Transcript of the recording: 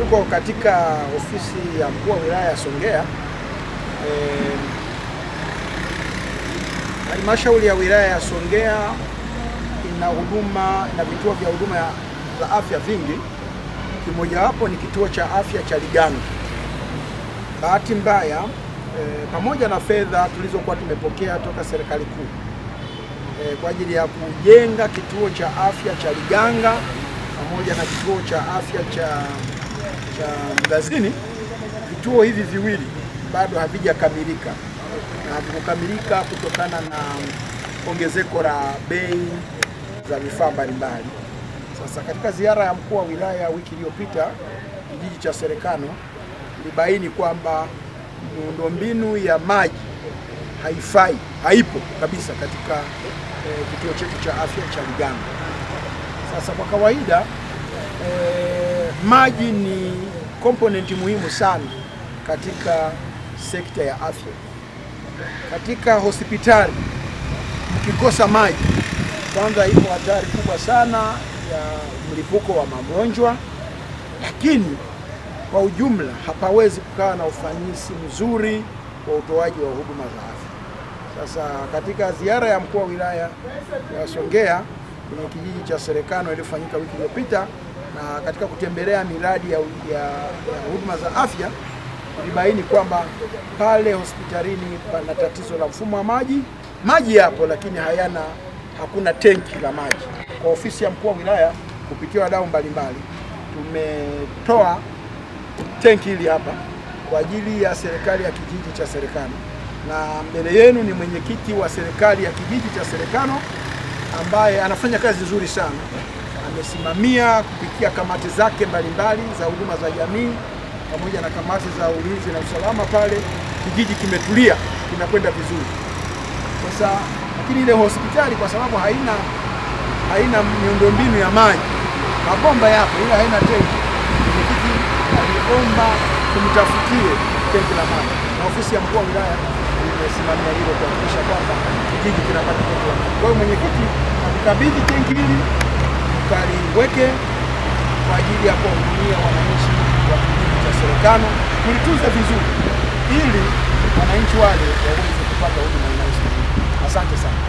Tuko katika ofisi ya mkuu wa wilaya ya Songea. Halmashauri ya wilaya ya Songea ina vituo vya huduma za afya vingi. Kimojawapo ni kituo cha afya cha Liganga. Bahati mbaya, pamoja na fedha tulizokuwa tumepokea toka serikali kuu kwa ajili ya kujenga kituo cha afya cha Liganga pamoja na kituo cha afya cha Mgazini, vituo hivi viwili bado havijakamilika, na havikukamilika kutokana na ongezeko la bei za vifaa mbalimbali. Sasa katika ziara ya mkuu wa wilaya wiki iliyopita kijiji cha Serekano, ilibaini kwamba miundombinu ya maji haipo kabisa katika kituo chetu cha afya cha Liganga. Sasa kwa kawaida maji ni komponenti muhimu sana katika sekta ya afya. Katika hospitali mkikosa maji, kwanza ipo hatari kubwa sana ya mlipuko wa magonjwa, lakini kwa ujumla hapawezi kukaa na ufanisi mzuri wa utoaji wa huduma za afya. Sasa katika ziara ya mkuu wa wilaya ya Songea kwenye kijiji cha Serekano iliyofanyika wiki iliyopita, na katika kutembelea miradi ya huduma za afya, ilibaini kwamba pale hospitalini pana tatizo la mfumo wa maji. Maji yapo lakini hakuna tenki la maji. Kwa ofisi ya mkuu wa wilaya kupitia wadau mbalimbali tumetoa tenki hili hapa kwa ajili ya serikali ya kijiji cha Serekano, na mbele yenu ni mwenyekiti wa serikali ya kijiji cha Serekano ambaye anafanya kazi nzuri sana. Amesimamia kupitia kamati zake mbalimbali za huduma za jamii pamoja na kamati za ulinzi na usalama. Pale kijiji kimetulia, kinakwenda vizuri. Sasa lakini ile hospitali kwa sababu haina miundombinu ya maji, mabomba yapo ila haina tenki. Mwenyekiti aliomba tumtafutie tenki la maji, na ofisi ya mkuu wa wilaya imesimamia hilo kuhakikisha kwamba kijiji kinapata tenki la maji. Kwa hiyo mwenyekiti alikabidhi tenki hili tukaliweke kwa ajili ya kuhudumia wananchi wa kijiji cha Serekano, kulitunza vizuri ili wananchi wale waweze kupata huduma inayostahili. Asante sana.